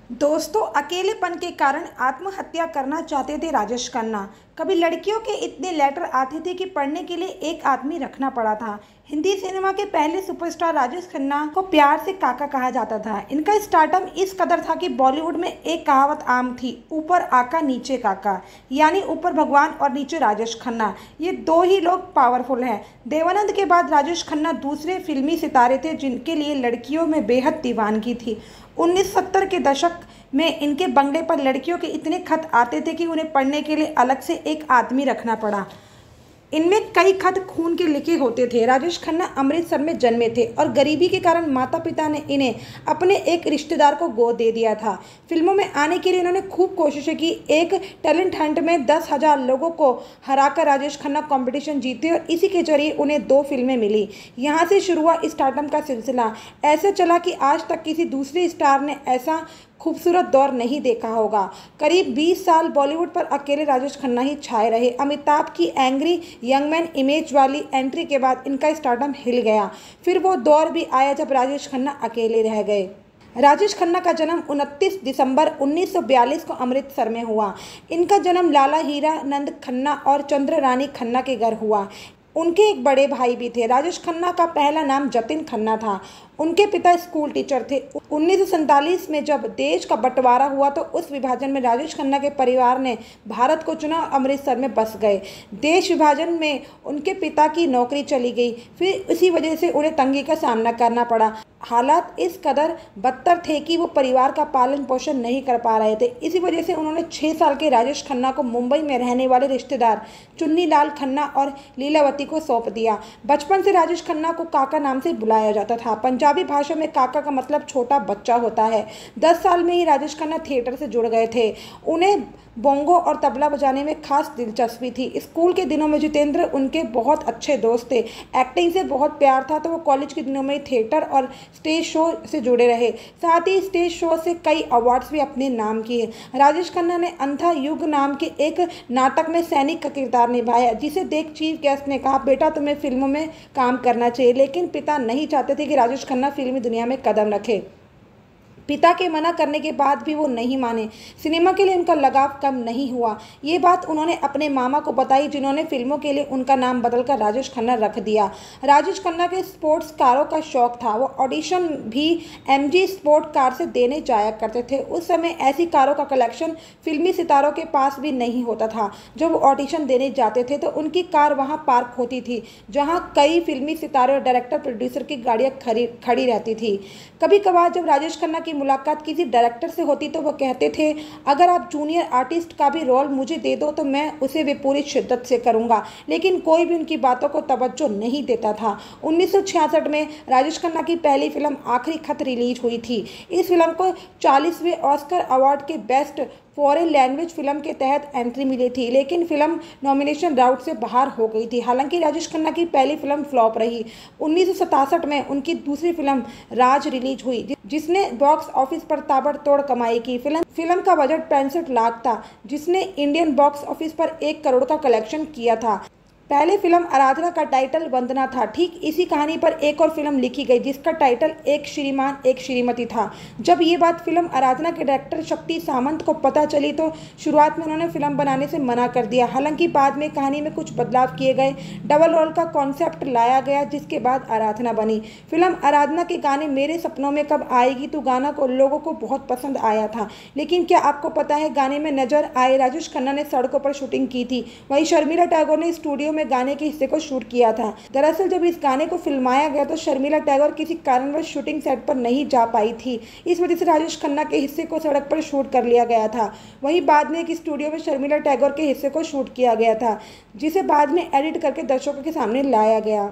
दोस्तों, अकेलेपन के कारण आत्महत्या करना चाहते थे राजेश खन्ना। कभी लड़कियों के इतने लेटर आते थे कि पढ़ने के लिए एक आदमी रखना पड़ा था। हिंदी सिनेमा के पहले सुपरस्टार राजेश खन्ना को प्यार से काका कहा जाता था। इनका स्टारडम इस कदर था कि बॉलीवुड में एक कहावत आम थी, ऊपर आका नीचे काका, यानी ऊपर भगवान और नीचे राजेश खन्ना। ये दो ही लोग पावरफुल हैं। देवानंद के बाद राजेश खन्ना दूसरे फिल्मी सितारे थे जिनके लिए लड़कियों में बेहद दीवानगी थी। 1970 के दशक में इनके बंगले पर लड़कियों के इतने खत आते थे कि उन्हें पढ़ने के लिए अलग से एक आदमी रखना पड़ा। इनमें कई खत खून के लिखे होते थे। राजेश खन्ना अमृतसर में जन्मे थे और गरीबी के कारण माता पिता ने इन्हें अपने एक रिश्तेदार को गोद दे दिया था। फिल्मों में आने के लिए इन्होंने खूब कोशिशें की। एक टैलेंट हंट में 10,000 लोगों को हराकर राजेश खन्ना कंपटीशन जीते और इसी के जरिए उन्हें 2 फिल्में मिली। यहाँ से शुरू हुआ स्टारडम का सिलसिला। ऐसे चला कि आज तक किसी दूसरे स्टार ने ऐसा खूबसूरत दौर नहीं देखा होगा। करीब 20 साल बॉलीवुड पर अकेले राजेश खन्ना ही छाए रहे। अमिताभ की एंग्री यंग मैन इमेज वाली एंट्री के बाद इनका स्टारडम हिल गया। फिर वो दौर भी आया जब राजेश खन्ना अकेले रह गए। राजेश खन्ना का जन्म 29 दिसंबर 1942 को अमृतसर में हुआ। इनका जन्म लाला हीरा नंद खन्ना और चंद्र रानी खन्ना के घर हुआ। उनके एक बड़े भाई भी थे। राजेश खन्ना का पहला नाम जतिन खन्ना था। उनके पिता स्कूल टीचर थे। 1947 में जब देश का बंटवारा हुआ तो उस विभाजन में राजेश खन्ना के परिवार ने भारत को चुना और अमृतसर में बस गए। देश विभाजन में उनके पिता की नौकरी चली गई। फिर इसी वजह से उन्हें तंगी का सामना करना पड़ा। हालात इस कदर बदतर थे कि वो परिवार का पालन पोषण नहीं कर पा रहे थे। इसी वजह से उन्होंने 6 साल के राजेश खन्ना को मुंबई में रहने वाले रिश्तेदार चुन्नी लाल खन्ना और लीलावती को सौंप दिया। बचपन से राजेश खन्ना को काका नाम से बुलाया जाता था। पंजाबी भाषा में काका का मतलब छोटा बच्चा होता है। 10 साल में ही राजेश खन्ना थिएटर से जुड़ गए थे। उन्हें बोंगो और तबला बजाने में खास दिलचस्पी थी। स्कूल के दिनों में जितेंद्र उनके बहुत अच्छे दोस्त थे। एक्टिंग से बहुत प्यार था तो वो कॉलेज के दिनों में थिएटर और स्टेज शो से जुड़े रहे। साथ ही स्टेज शो से कई अवार्ड्स भी अपने नाम किए। राजेश खन्ना ने अंधा युग नाम के एक नाटक में सैनिक का किरदार निभाया, जिसे देख चीफ गेस्ट ने कहा, बेटा तुम्हें फिल्मों में काम करना चाहिए। लेकिन पिता नहीं चाहते थे कि राजेश खन्ना फिल्मी दुनिया में कदम रखे। पिता के मना करने के बाद भी वो नहीं माने। सिनेमा के लिए उनका लगाव कम नहीं हुआ। ये बात उन्होंने अपने मामा को बताई, जिन्होंने फिल्मों के लिए उनका नाम बदलकर राजेश खन्ना रख दिया। राजेश खन्ना के स्पोर्ट्स कारों का शौक था। वो ऑडिशन भी एमजी स्पोर्ट कार से देने जाया करते थे। उस समय ऐसी कारों का कलेक्शन फिल्मी सितारों के पास भी नहीं होता था। जब वो ऑडिशन देने जाते थे तो उनकी कार वहाँ पार्क होती थी, जहाँ कई फिल्मी सितारे और डायरेक्टर प्रोड्यूसर की गाड़ियाँ खड़ी रहती थी। कभी कभार जब राजेश खन्ना की मुलाकात किसी डायरेक्टर से होती तो वो कहते थे, अगर आप जूनियर आर्टिस्ट का भी रोल मुझे दे दो तो मैं उसे भी पूरी शिद्दत से करूंगा। लेकिन कोई भी उनकी बातों को तवज्जो नहीं देता था। 1966 में राजेश खन्ना की पहली फिल्म आखिरी खत रिलीज हुई थी। इस फिल्म को 40वें ऑस्कर अवार्ड के बेस्ट फॉरेन लैंग्वेज फिल्म के तहत एंट्री मिली थी, लेकिन फिल्म नॉमिनेशन राउंड से बाहर हो गई थी। हालांकि राजेश खन्ना की पहली फिल्म फ्लॉप रही। 1967 में उनकी दूसरी फिल्म राज रिलीज हुई, जिसने बॉक्स ऑफिस पर ताबड़तोड़ कमाई की। फिल्म का बजट 65 लाख था, जिसने इंडियन बॉक्स ऑफिस पर 1 करोड़ का कलेक्शन किया था। पहले फिल्म आराधना का टाइटल वंदना था। ठीक इसी कहानी पर एक और फिल्म लिखी गई जिसका टाइटल एक श्रीमान एक श्रीमती था। जब ये बात फिल्म आराधना के डायरेक्टर शक्ति सामंत को पता चली तो शुरुआत में उन्होंने फिल्म बनाने से मना कर दिया। हालांकि बाद में कहानी में कुछ बदलाव किए गए, डबल रोल का कॉन्सेप्ट लाया गया, जिसके बाद आराधना बनी। फिल्म आराधना के गाने मेरे सपनों में कब आएगी तो गाना को लोगों को बहुत पसंद आया था। लेकिन क्या आपको पता है, गाने में नजर आए राजेश खन्ना ने सड़कों पर शूटिंग की थी। वहीं शर्मिला टैगोर ने स्टूडियो में गाने के हिस्से को शूट किया था। दरअसल जब इस गाने को फिल्माया गया तो शर्मिला टैगोर किसी कारणवश शूटिंग सेट पर नहीं जा पाई थी। इस वजह से राजेश खन्ना के हिस्से को सड़क पर शूट कर लिया गया था। वहीं बाद में एक स्टूडियो में शर्मिला टैगोर के हिस्से को शूट किया गया था, जिसे बाद में एडिट करके दर्शकों के सामने लाया गया।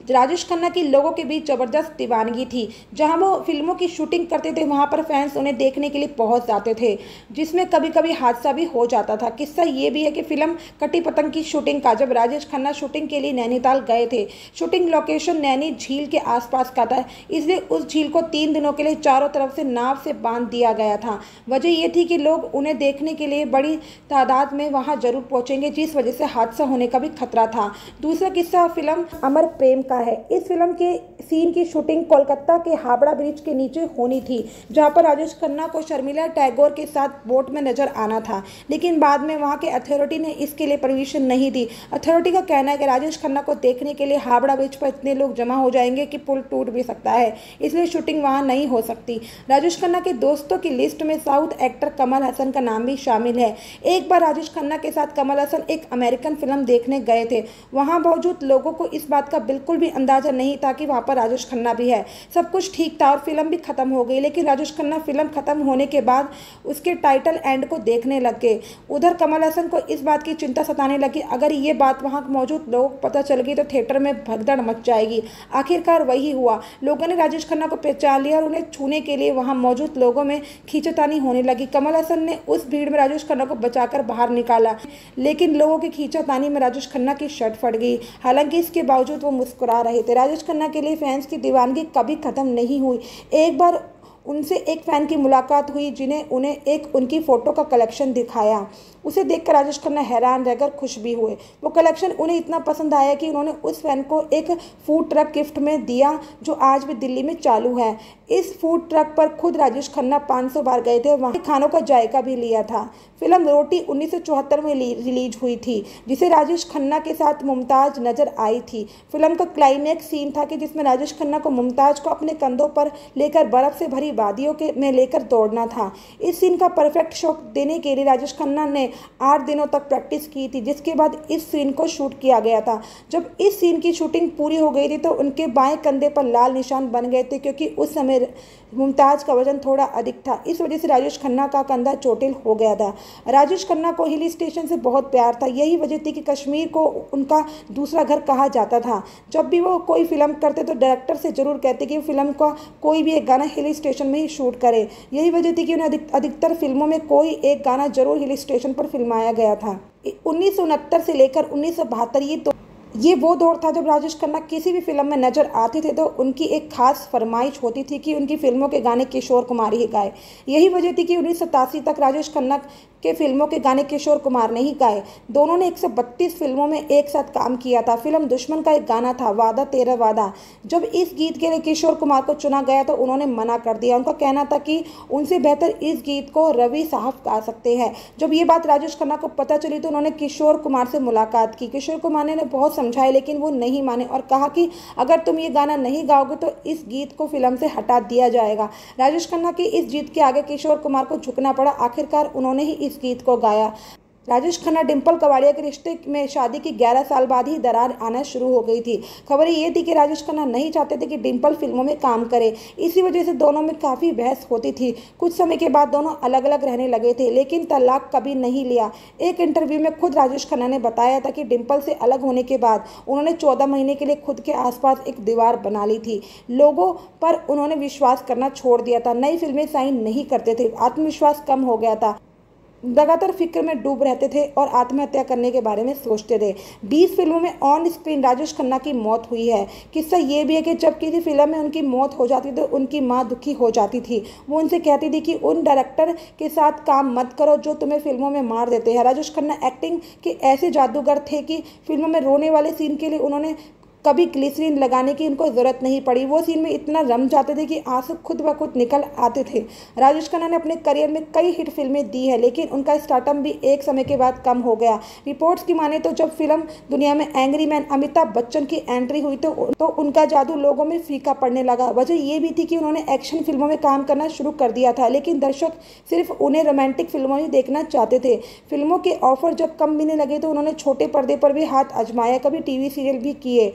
राजेश खन्ना की लोगों के बीच जबरदस्त दीवानगी थी। जहां वो फिल्मों की शूटिंग करते थे वहां पर फैंस उन्हें देखने के लिए पहुंच जाते थे, जिसमें कभी कभी हादसा भी हो जाता था। किस्सा ये भी है कि फिल्म कटी पतंग की शूटिंग का जब राजेश खन्ना शूटिंग के लिए नैनीताल गए थे, शूटिंग लोकेशन नैनी झील के आसपास का था, इसलिए उस झील को 3 दिनों के लिए चारों तरफ से नाव से बांध दिया गया था। वजह यह थी कि लोग उन्हें देखने के लिए बड़ी तादाद में वहाँ जरूर पहुँचेंगे, जिस वजह से हादसा होने का भी खतरा था। दूसरा किस्सा फिल्म अमर प्रेम प्रेम का है। इस फिल्म के सीन की शूटिंग कोलकाता के हावड़ा ब्रिज के नीचे होनी थी, जहां पर राजेश खन्ना को शर्मिला टैगोर के साथ बोट में नजर आना था, लेकिन बाद में वहां के अथॉरिटी ने इसके लिए परमिशन नहीं दी। अथॉरिटी का कहना है कि राजेश खन्ना को देखने के लिए हावड़ा ब्रिज पर इतने लोग जमा हो जाएंगे कि पुल टूट भी सकता है, इसलिए शूटिंग वहां नहीं हो सकती। राजेश खन्ना के दोस्तों की लिस्ट में साउथ एक्टर कमल हसन का नाम भी शामिल है। एक बार राजेश खन्ना के साथ कमल हसन एक अमेरिकन फिल्म देखने गए थे। वहां मौजूद लोगों को इस बात का बिल्कुल भी अंदाजा नहीं था कि वहां पर राजेश खन्ना भी है। सब कुछ ठीक था और फिल्म भी खत्म हो गई, लेकिन राजेश खन्ना फिल्म खत्म होने के बाद उसके टाइटल एंड को देखने लग गए। उधर कमल हसन को इस बात की चिंता सताने लगी, अगर ये बात वहां मौजूद लोगों को पता चल गई तो थिएटर में भगदड़ मच जाएगी। आखिरकार वही हुआ, लोगों ने राजेश खन्ना को पहचान लिया और उन्हें छूने के लिए वहां मौजूद लोगों में खींचातानी होने लगी। कमल हसन ने उस भीड़ में राजेश खन्ना को बचाकर बाहर निकाला, लेकिन लोगों की खींचातानी में राजेश खन्ना की शर्ट फट गई। हालांकि इसके बावजूद वो मुस्कुरा रहे थे। राजेश खन्ना के लिए फैंस की दीवानगी कभी खत्म नहीं हुई। एक बार उनसे एक फ़ैन की मुलाकात हुई जिन्हें उन्हें एक उनकी फ़ोटो का कलेक्शन दिखाया। उसे देखकर राजेश खन्ना हैरान रहकर खुश भी हुए। वो कलेक्शन उन्हें इतना पसंद आया कि उन्होंने उस फ़ैन को एक फूड ट्रक गिफ्ट में दिया, जो आज भी दिल्ली में चालू है। इस फूड ट्रक पर खुद राजेश खन्ना 500 बार गए थे और वहाँ के खानों का जायका भी लिया था। फिल्म रोटी 1974 में रिलीज हुई थी, जिसे राजेश खन्ना के साथ मुमताज़ नजर आई थी। फिल्म का क्लाइमैक्स सीन था कि जिसमें राजेश खन्ना को मुमताज़ को अपने कंधों पर लेकर बर्फ़ से भरी वादियों में लेकर दौड़ना था। इस सीन का परफेक्ट शॉट देने के लिए राजेश खन्ना ने 8 दिनों तक प्रैक्टिस की थी, जिसके बाद इस सीन को शूट किया गया था। जब इस सीन की शूटिंग पूरी हो गई थी तो उनके बाएं कंधे पर लाल निशान बन गए थे, क्योंकि उस समय मुमताज़ का वजन थोड़ा अधिक था। इस वजह से राजेश खन्ना का कंधा चोटिल हो गया था। राजेश खन्ना को हिल स्टेशन से बहुत प्यार था। यही वजह थी कि कश्मीर को उनका दूसरा घर कहा जाता था। जब भी वो कोई फिल्म करते तो डायरेक्टर से जरूर कहते कि फिल्म का कोई भी एक गाना हिल स्टेशन में ही शूट करे। यही वजह थी कि उन्हें अधिकतर फिल्मों में कोई एक गाना जरूर हिल स्टेशन पर फिल्माया गया था। 1969 से लेकर 1972 ये वो दौर था जब राजेश खन्ना किसी भी फिल्म में नजर आते थे तो उनकी एक खास फरमाइश होती थी कि उनकी फिल्मों के गाने किशोर कुमार ही गाए। यही वजह थी कि 1987 तक राजेश खन्ना के फिल्मों के गाने किशोर कुमार ने ही गाए। दोनों ने 132 फिल्मों में एक साथ काम किया था। फिल्म दुश्मन का एक गाना था, वादा तेरा वादा। जब इस गीत के लिए किशोर कुमार को चुना गया तो उन्होंने मना कर दिया। उनका कहना था कि उनसे बेहतर इस गीत को रवि साहब गा सकते हैं। जब ये बात राजेश खन्ना को पता चली तो उन्होंने किशोर कुमार से मुलाकात की। किशोर कुमार ने बहुत समझाया, लेकिन वो नहीं माने और कहा कि अगर तुम ये गाना नहीं गाओगे तो इस गीत को फिल्म से हटा दिया जाएगा। राजेश खन्ना की इस जीत के आगे किशोर कुमार को झुकना पड़ा। आखिरकार उन्होंने ही इस गीत को गाया। राजेश खन्ना डिम्पल कबाड़िया के रिश्ते में शादी के 11 साल बाद ही दरार आना शुरू हो गई थी। खबरें ये थी कि राजेश खन्ना नहीं चाहते थे कि डिम्पल फिल्मों में काम करे। इसी वजह से दोनों में काफ़ी बहस होती थी। कुछ समय के बाद दोनों अलग अलग रहने लगे थे, लेकिन तलाक कभी नहीं लिया। एक इंटरव्यू में खुद राजेश खन्ना ने बताया था कि डिम्पल से अलग होने के बाद उन्होंने 14 महीने के लिए खुद के आसपास एक दीवार बना ली थी। लोगों पर उन्होंने विश्वास करना छोड़ दिया था, नई फिल्में साइन नहीं करते थे, आत्मविश्वास कम हो गया था, लगातार फिक्र में डूब रहते थे और आत्महत्या करने के बारे में सोचते थे। 20 फिल्मों में ऑन स्क्रीन राजेश खन्ना की मौत हुई है। किस्सा ये भी है कि जब किसी फिल्म में उनकी मौत हो जाती तो उनकी मां दुखी हो जाती थी। वो उनसे कहती थी कि उन डायरेक्टर के साथ काम मत करो जो तुम्हें फिल्मों में मार देते हैं। राजेश खन्ना एक्टिंग के ऐसे जादूगर थे कि फिल्मों में रोने वाले सीन के लिए उन्होंने कभी ग्लिसरीन लगाने की उनको ज़रूरत नहीं पड़ी। वो सीन में इतना रम जाते थे कि आंसू खुद ब खुद निकल आते थे। राजेश खन्ना ने अपने करियर में कई हिट फिल्में दी है, लेकिन उनका स्टारडम भी एक समय के बाद कम हो गया। रिपोर्ट्स की माने तो जब फिल्म दुनिया में एंग्री मैन अमिताभ बच्चन की एंट्री हुई तो उनका जादू लोगों में फीका पड़ने लगा। वजह ये भी थी कि उन्होंने एक्शन फिल्मों में काम करना शुरू कर दिया था, लेकिन दर्शक सिर्फ उन्हें रोमांटिक फिल्मों में देखना चाहते थे। फिल्मों के ऑफर जब कम मिलने लगे तो उन्होंने छोटे पर्दे पर भी हाथ आजमाया, कभी टीवी सीरियल भी किए,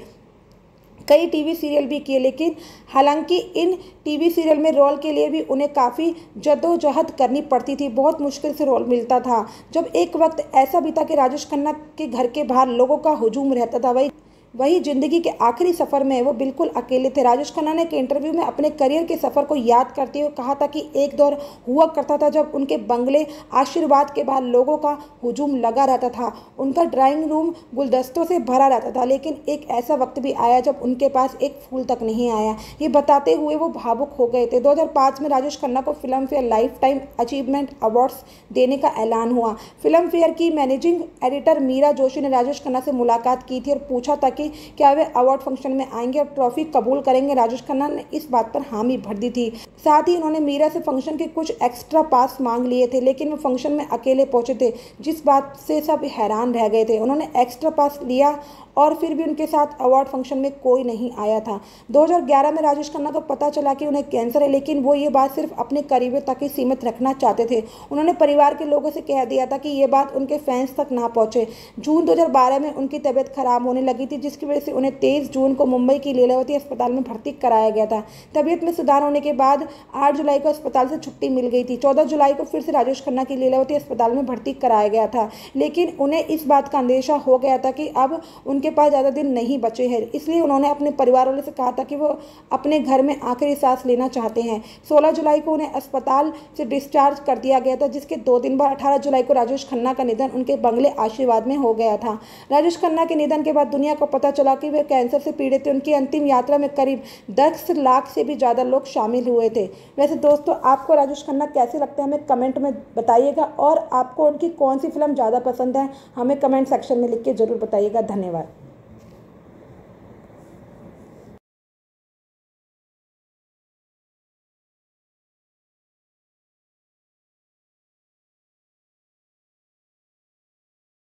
कई टीवी सीरियल भी किए। लेकिन हालांकि इन टीवी सीरियल में रोल के लिए भी उन्हें काफ़ी जद्दोजहद करनी पड़ती थी, बहुत मुश्किल से रोल मिलता था। जब एक वक्त ऐसा भी था कि राजेश खन्ना के घर के बाहर लोगों का हुजूम रहता था, वही जिंदगी के आखिरी सफ़र में वो बिल्कुल अकेले थे। राजेश खन्ना ने एक इंटरव्यू में अपने करियर के सफ़र को याद करते हुए कहा था कि एक दौर हुआ करता था जब उनके बंगले आशीर्वाद के बाद लोगों का हुजूम लगा रहता था, उनका ड्राइंग रूम गुलदस्तों से भरा रहता था, लेकिन एक ऐसा वक्त भी आया जब उनके पास एक फूल तक नहीं आया। ये बताते हुए वो भावुक हो गए थे। 2005 में राजेश खन्ना को film fair life time achievement awards देने का ऐलान हुआ। फिल्म फेयर की मैनेजिंग एडिटर मीरा जोशी ने राजेश खन्ना से मुलाकात की थी और पूछा था कि क्या वे अवार्ड फंक्शन में आएंगे और ट्रॉफी कबूल करेंगे। राजेश खन्ना ने इस बात पर हामी भर दी थी। साथ ही उन्होंने मीरा से फंक्शन के कुछ एक्स्ट्रा पास मांग लिए थे, लेकिन वो फंक्शन में अकेले पहुंचे थे, जिस बात से सब हैरान रह गए थे। उन्होंने एक्स्ट्रा पास लिया और फिर भी उनके साथ अवार्ड फंक्शन में कोई नहीं आया था। 2011 में राजेश खन्ना को पता चला कि उन्हें कैंसर है, लेकिन वो ये बात सिर्फ अपने करीबियों तक ही सीमित रखना चाहते थे। उन्होंने परिवार के लोगों से कह दिया था कि ये बात उनके फैंस तक ना पहुंचे। जून 2012 में उनकी तबीयत खराब होने लगी थी, जिसकी वजह से उन्हें 23 जून को मुंबई की लीलावती अस्पताल में भर्ती कराया गया था। तबीयत में सुधार होने के बाद 8 जुलाई को अस्पताल से छुट्टी मिल गई थी। 14 जुलाई को फिर से राजेश खन्ना की लीलावती अस्पताल में भर्ती कराया गया था, लेकिन उन्हें इस बात का अंदेशा हो गया था कि अब उनके पास ज़्यादा दिन नहीं बचे हैं। इसलिए उन्होंने अपने परिवार वालों से कहा था कि वो अपने घर में आखिरी सांस लेना चाहते हैं। 16 जुलाई को उन्हें अस्पताल से डिस्चार्ज कर दिया गया था, जिसके 2 दिन बाद 18 जुलाई को राजेश खन्ना का निधन उनके बंगले आशीर्वाद में हो गया था। राजेश खन्ना के निधन के बाद दुनिया को पता चला कि वे कैंसर से पीड़ित थे। उनकी अंतिम यात्रा में करीब 10 लाख से भी ज़्यादा लोग शामिल हुए थे। वैसे दोस्तों, आपको राजेश खन्ना कैसे लगते हैं हमें कमेंट में बताइएगा, और आपको उनकी कौन सी फिल्म ज़्यादा पसंद है हमें कमेंट सेक्शन में लिख के ज़रूर बताइएगा। धन्यवाद।